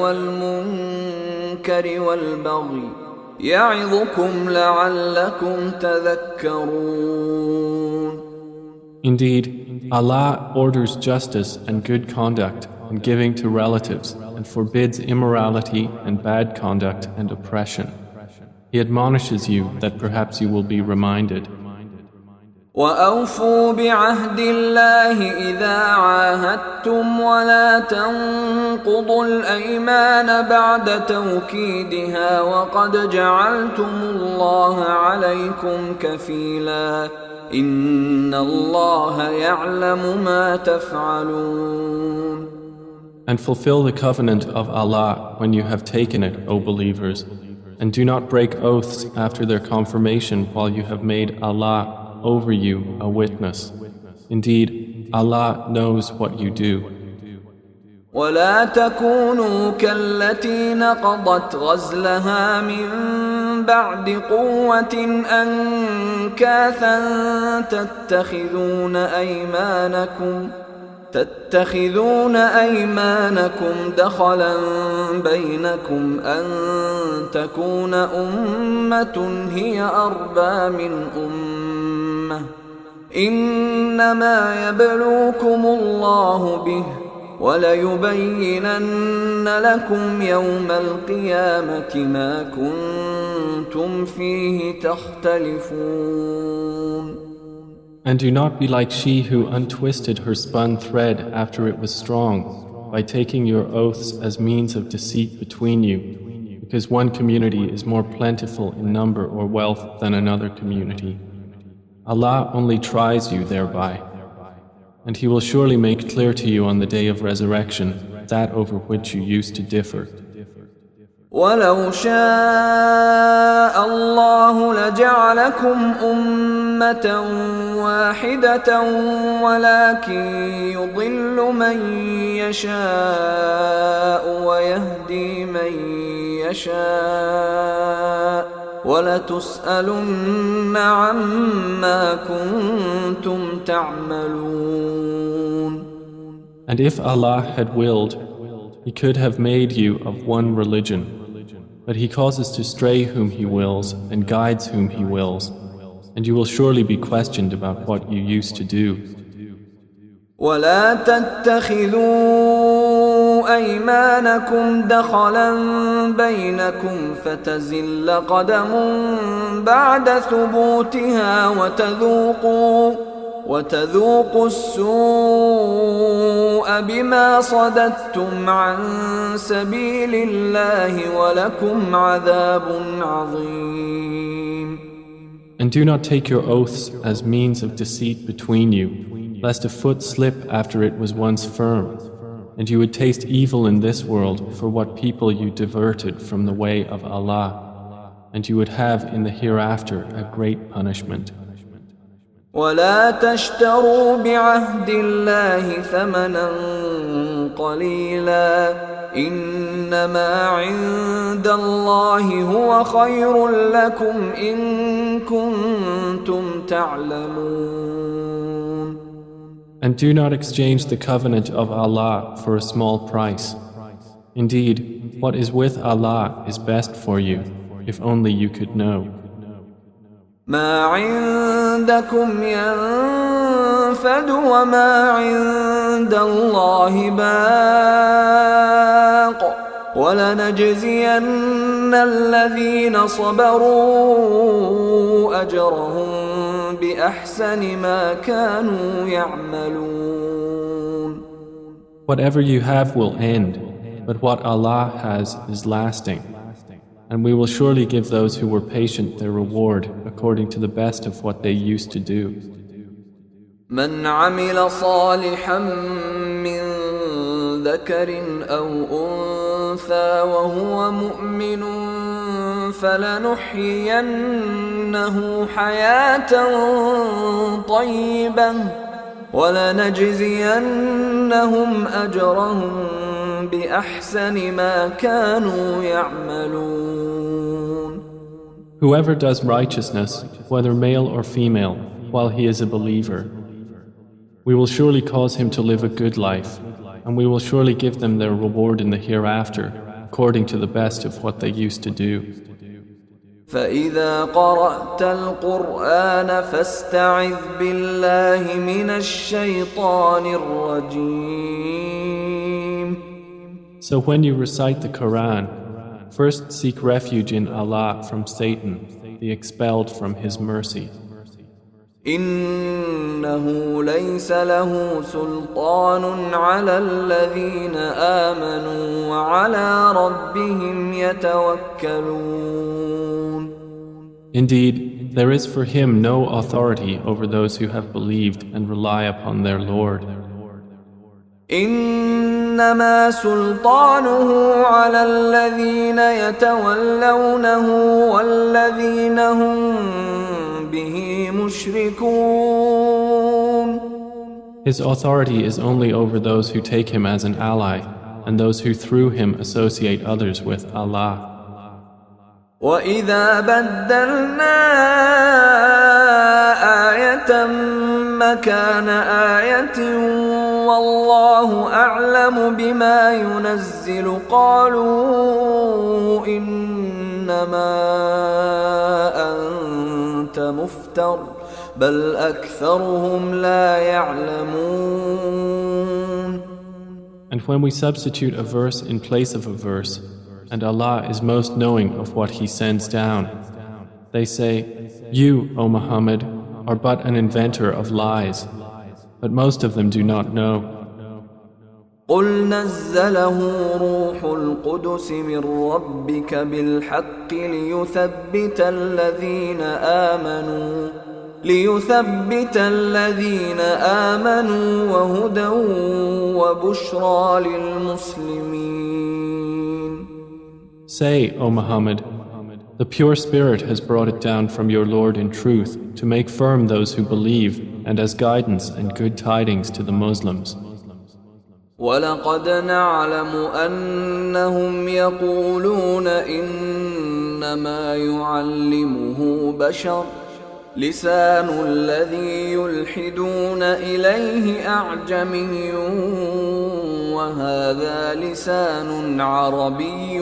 والمنكر والبغي يعظكم لعلكم تذكرون. Indeed, Allah orders justice and good conduct and giving to relatives and forbids immorality and bad conduct and oppression. He admonishes you that perhaps you will be reminded. وأوفوا بعهد الله إذا عاهدتم ولا تنقضوا الأيمان بعد توكيدها وقد جعلتم الله عليكم كفيلا إن الله يعلم ما تفعلون. And fulfill the covenant of Allah when you have taken it, O believers, and do not break oaths after their confirmation while you have made Allah over you a witness. Indeed, Allah knows what you do. ولا تكونوا كالتي نقضت غزلها من بعد قوة أنكاثا تتخذون أيمانكم دخلا بينكم أن تكون أمة هي أربى من أمة إنما يبلوكم الله به وليبينن لكم يوم القيامة ما كنتم فيه تختلفون. And do not be like she who untwisted her spun thread after it was strong, by taking your oaths as means of deceit between you, because one community is more plentiful in number or wealth than another community. Allah only tries you thereby, and He will surely make clear to you on the day of resurrection that over which you used to differ. ولو شاء الله لجعلكم أمة واحدة ولكن يضل من يشاء ويهدي من يشاء ولتسألن عما كنتم تعملون. And if Allah had willed, He could have made you of one religion, but He causes to stray whom He wills and guides whom He wills. and you will surely be questioned about what you used to do. ولا تتخذوا أيمانكم دخلا بينكم فتزل قدم بعد ثبوتها وتذوقوا السوء بما صددتم عن سبيل الله ولكم عذاب عظيم. And do not take your oaths as means of deceit between you, lest a foot slip after it was once firm, and you would taste evil in this world for what people you diverted from the way of Allah, and you would have in the hereafter a great punishment. ولا تشتروا بعهد الله ثمنا قليلا إنما عند الله هو خير لكم إن كنتم تعلمون. And do not exchange the covenant of Allah for a small price. Indeed, what is with Allah is best for you, if only you could know. ما عندكم ينفد وما عند الله باق ولنجزين الذين صبروا أجرهم بأحسن ما كانوا يعملون. Whatever you have will end, but what Allah has is lasting. And we will surely give those who were patient their reward according to the best of what they used to do. من عمل صالحا من ذكر أو أنثى وهو مؤمن فلنحيينه حياة طيبة ولنجزينهم أجرهم بأحسن ما كانوا يعملون. Whoever does righteousness, whether male or female, while he is a believer, we will surely cause him to live a good life, and we will surely give them their reward in the hereafter, according to the best of what they used to do. فإذا قرأت القرآن فاستعذ بالله من الشيطان الرجيم. So when you recite the Quran, first seek refuge in Allah from Satan, the expelled from His mercy. إنه ليس له سلطان على الذين آمنوا وعلى ربهم يتوكلون. Indeed, there is for him no authority over those who have believed and rely upon their Lord. إنما سلطانه على الذين يتولونه والذين هم به مشركون. His authority is only over those who take him as an ally and those who through him associate others with Allah. وَإِذَا بَدَّلْنَا آيَةً مَكَانَ آيَةٍ وَاللَّهُ أَعْلَمُ بِمَا يُنَزِّلُ قَالُوا إِنَّمَا أَنْتَ مُفْتَرٍ بَلْ أَكْثَرُهُمْ لَا يَعْلَمُونَ. And when we substitute a verse in place of a verse, and Allah is most knowing of what He sends down, they say, "You, O Muhammad, are but an inventor of lies," but most of them do not know. قُلْ نَزَّلَهُ رُوحُ الْقُدُسِ مِنْ رَبِّكَ بِالْحَقِّ ليثبت الذين آمنوا وهدى وبشرى للمسلمين. Say, O Muhammad, the pure Spirit has brought it down from your Lord in truth to make firm those who believe and as guidance and good tidings to the Muslims. وَلَقَدْ نَعْلَمُ أَنَّهُمْ يَقُولُونَ إِنَّمَا يُعَلِّمُهُ بَشَرٌ لسان الذي يلحدون إليه أعجمي وهذا لسان عربي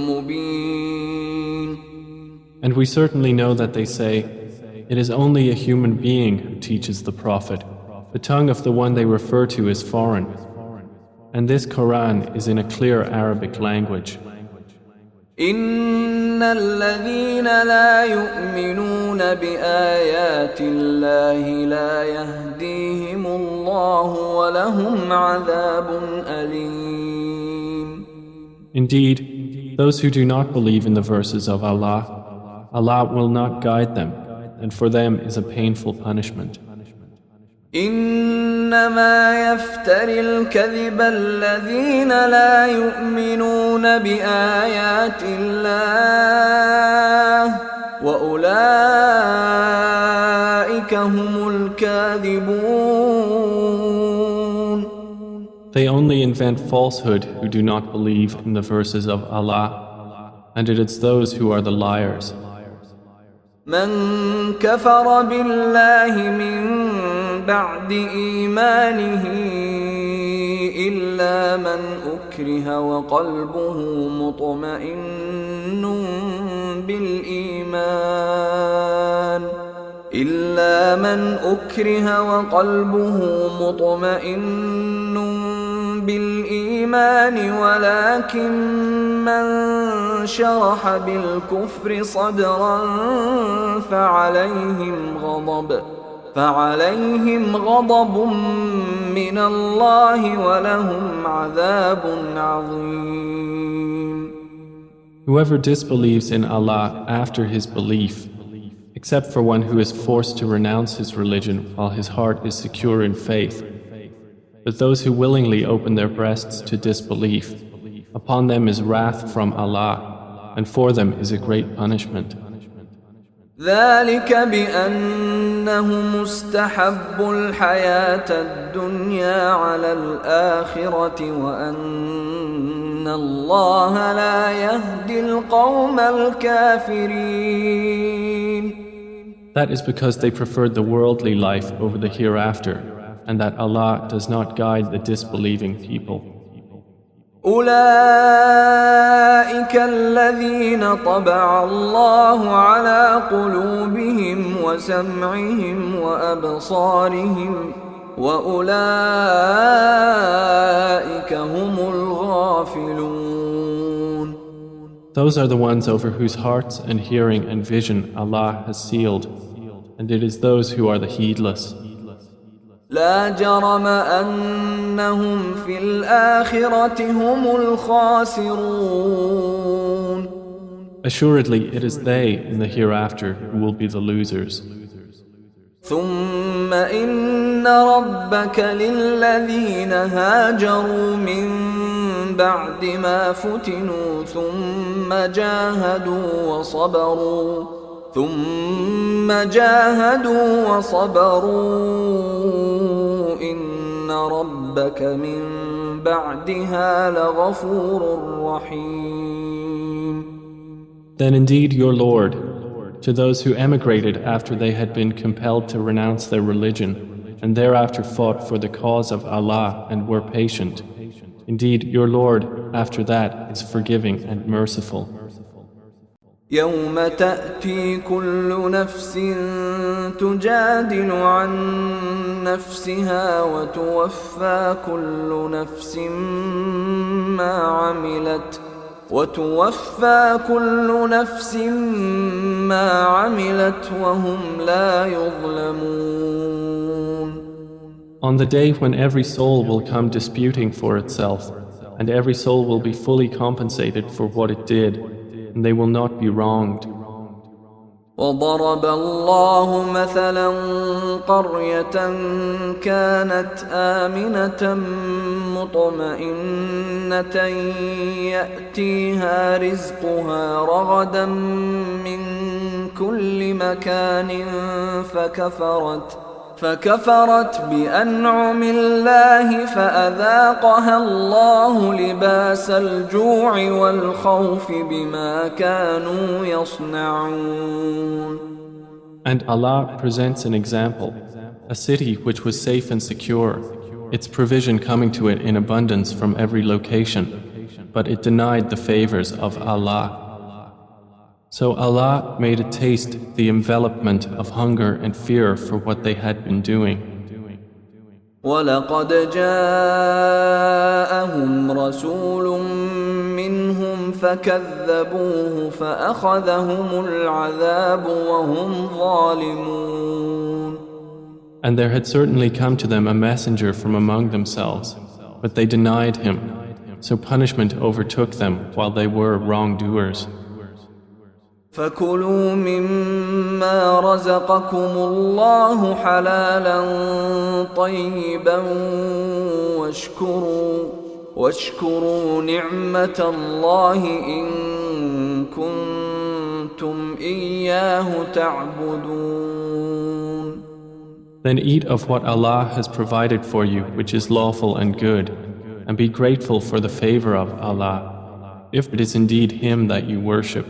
مبين. And we certainly know that they say, It is only a human being who teaches the Prophet. The tongue of the one they refer to is foreign. And this Quran is in a clear Arabic language. إن الذين لا يؤمنون بآيات الله لا يهديهم الله ولهم عذاب أليم. Indeed, those who do not believe in the verses of Allah, Allah will not guide them, and for them is a painful punishment. إنما يفتري الكذب الذين لا يؤمنون بآيات الله وأولئك هم الكاذبون. They only invent falsehood who do not believe in the verses of Allah, and it is those who are the liars. من كفر بالله من بعد إيمانه إلا من أكره وقلبه مطمئن بالإيمان ولكن من شرح بالكفر صدرا فعليهم غضب من الله ولهم عذاب عظيم. Whoever disbelieves in Allah after his belief, except for one who is forced to renounce his religion while his heart is secure in faith, but those who willingly open their breasts to disbelief, upon them is wrath from Allah, and for them is a great punishment. ذلك بأنهم استحبوا الحياة الدنيا على الآخرة وأن الله لا يهدي القوم الكافرين. That is because they preferred the worldly life over the hereafter, and that Allah does not guide the disbelieving people. أولئك الذين طبع الله على قلوبهم وسمعهم وأبصارهم وأولئك هم الغافلون. Those are the ones over whose hearts and hearing and vision Allah has sealed, and it is those who are the heedless. لا جرم أنهم في الآخرة هم الخاسرون. Assuredly, it is they in the hereafter who will be the losers. ثم إن ربك للذين هاجروا من بعد ما فتنوا ثم جاهدوا وصبروا إن ربك من بعدها لغفور رحيم. Then indeed your Lord, to those who emigrated after they had been compelled to renounce their religion, and thereafter fought for the cause of Allah and were patient, indeed your Lord after that is forgiving and merciful. يوم تأتي كل نفس تجادل عن نفسها وتوفى كل نفس ما عملت وهم لا يظلمون. On the day when every soul will come disputing for itself, and every soul will be fully compensated for what it did, and they will not be wronged. وضرب الله مثلا قرية كانت آمنة مطمئنة يأتيها رزقها رغدا من كل مكان فكفرت بأنعم الله فأذاقها الله لباس الجوع والخوف بما كانوا يصنعون. And Allah presents an example, a city which was safe and secure, its provision coming to it in abundance from every location, but it denied the favors of Allah. So Allah made it taste the envelopment of hunger and fear for what they had been doing. وَلَقَدْ جَاءَهُمْ رَسُولٌ مِّنْهُمْ فَكَذَّبُوهُ فَأَخَذَهُمُ الْعَذَابُ وَهُمْ ظَالِمُونَ. And there had certainly come to them a messenger from among themselves, but they denied him, so punishment overtook them while they were wrongdoers. فَكُلُوا مِمَّا رَزَقَكُمُ اللَّهُ حَلَالًا طَيِّبًا واشكروا نِعْمَةَ اللَّهِ إِن كُنتُمْ إِيَّاهُ تَعْبُدُونَ. Then eat of what Allah has provided for you, which is lawful and good, and be grateful for the favor of Allah, if it is indeed Him that you worship.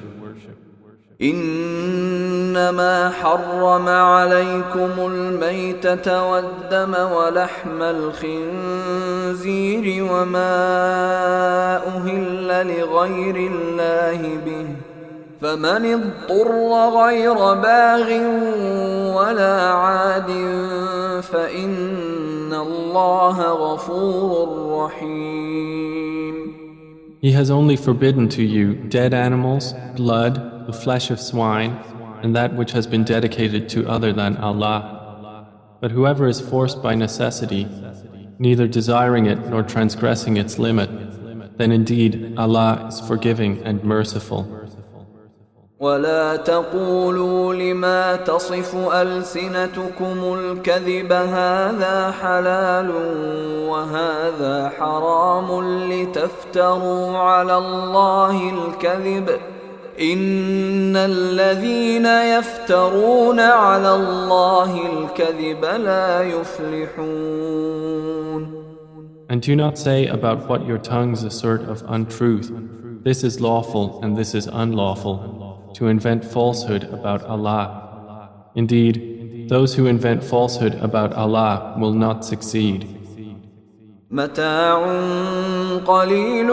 إنما حرم عليكم الميتة والدم ولحم الخنزير وما أهل لغير الله به فمن اضطر غير باغ ولا عاد فإن الله غفور رحيم. He has only forbidden to you dead animals, blood, the flesh of swine, and that which has been dedicated to other than Allah. But whoever is forced by necessity, neither desiring it nor transgressing its limit, then indeed Allah is forgiving and merciful. ولا تقولوا لما تصف ألسنتكم الكذب هذا حلال وهذا حرام لتفتروا على الله الكذب إن الذين يفترون على الله الكذب لا يفلحون. And do not say about what your tongues assert of untruth, this is lawful and this is unlawful, to invent falsehood about Allah. Indeed, those who invent falsehood about Allah will not succeed. متاع قليل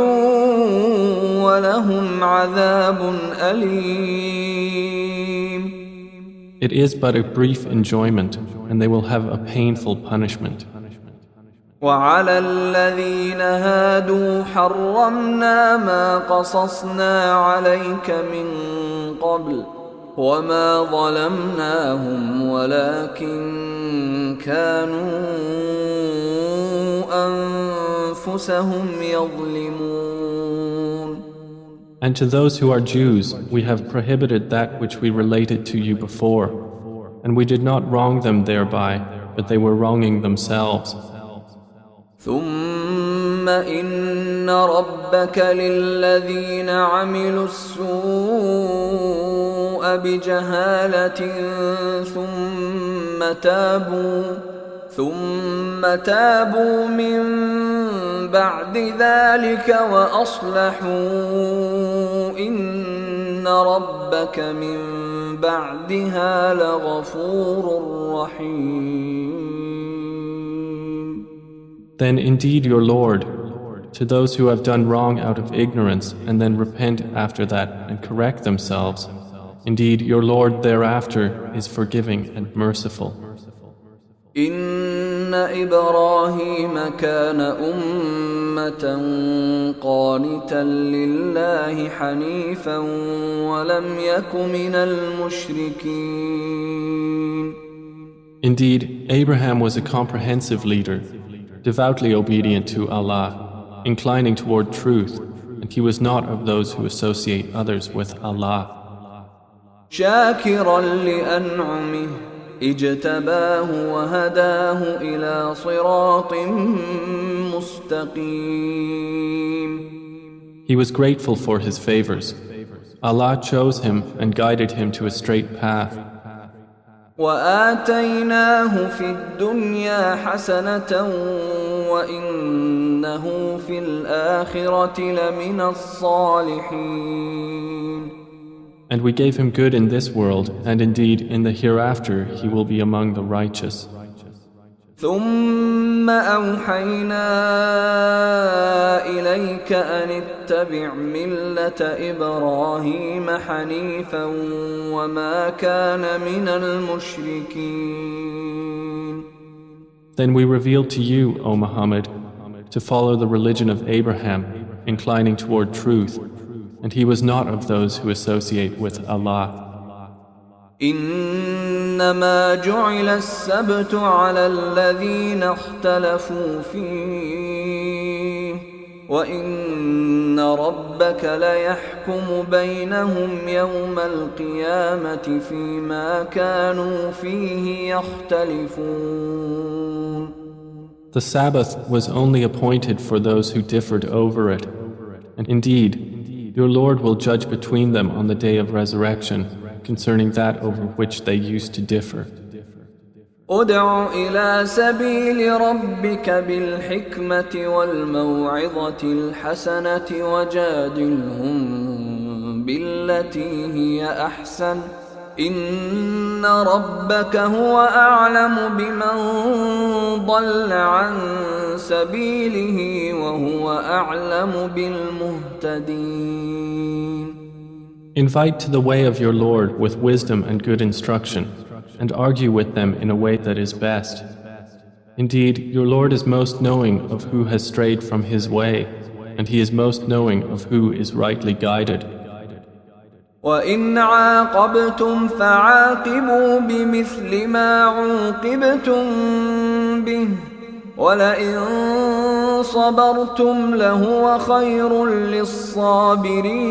ولهم عذاب أليم. It is but a brief enjoyment, and they will have a painful punishment. وعلى الذين هادوا حرمنا ما قصصنا عليك من قبل وما ظلمناهم ولكن كانوا أنفسهم يظلمون. And to those who are Jews, we have prohibited that which we related to you before, and we did not wrong them thereby, but they were wronging themselves. ثم إن ربك للذين عملوا السوء بجهالة ثم تابوا من بعد ذلك وأصلحوا إن ربك من بعدها لغفور رحيم. Then indeed your Lord, to those who have done wrong out of ignorance and then repent after that and correct themselves, indeed your Lord thereafter is forgiving and merciful. إن إبراهيم كان أمة قانتا لله حنيفا ولم يك من المشركين. Indeed, Abraham was a comprehensive leader, devoutly obedient to Allah, inclining toward truth, and he was not of those who associate others with Allah. شاكرا لأنعمه اجتباه وهداه إلى صراط مستقيم. He was grateful for his favors. Allah chose him and guided him to a straight path. وآتيناه في الدنيا حسنة وإنه في الآخرة لمن الصالحين. And we gave him good in this world, and indeed in the hereafter he will be among the righteous. ثم أوحينا إليك أن اتبع ملة إبراهيم حنيفا وما كان من المشركين. Then we revealed to you, O Muhammad, to follow the religion of Abraham, inclining toward truth, and he was not of those who associate with Allah. إنما جعل السبت على الذين اختلفوا فيه وإن ربك ليحكم بينهم يوم القيامة فيما كانوا فيه يختلفون. The Sabbath was only appointed for those who differed over it, and indeed, your Lord will judge between them on the day of resurrection concerning that over which they used to differ. ادع إلى سبيل ربك بالحكمة والموعظة الحسنة وجادلهم بالتي هي أحسن إن ربك هو أعلم بمن ضل عن سبيله وهو أعلم بالمهتدين. Invite to the way of your Lord with wisdom and good instruction, and argue with them in a way that is best. Indeed, your Lord is most knowing of who has strayed from his way, and he is most knowing of who is rightly guided. وَإِنْ عَاقَبْتُمْ فَعَاقِبُوا بِمِثْلِ مَا عُوقِبْتُمْ بِهِ وَلَئِنْ صَبَرْتُمْ لَهُوَ خَيْرٌ لِلصَّابِرِينَ.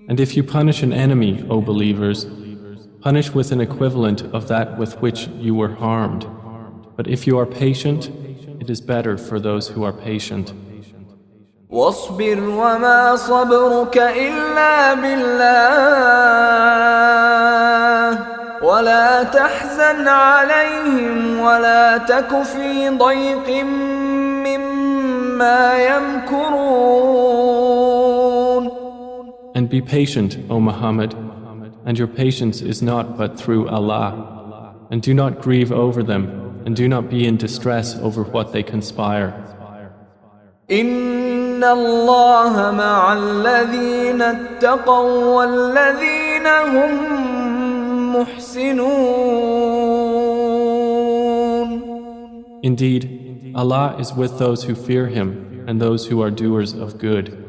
And if you punish an enemy, O believers, punish with an equivalent of that with which you were harmed. But if you are patient, it is better for those who are patient. واصبر وما صبرك إلا بالله ولا تحزن عليهم ولا تك في ضيق مما يمكرون. And be patient, O Muhammad, and your patience is not but through Allah. And do not grieve over them, and do not be in distress over what they conspire. إن الله مع الذين اتقوا والذين هم محسنون. Indeed, Allah is with those who fear Him and those who are doers of good.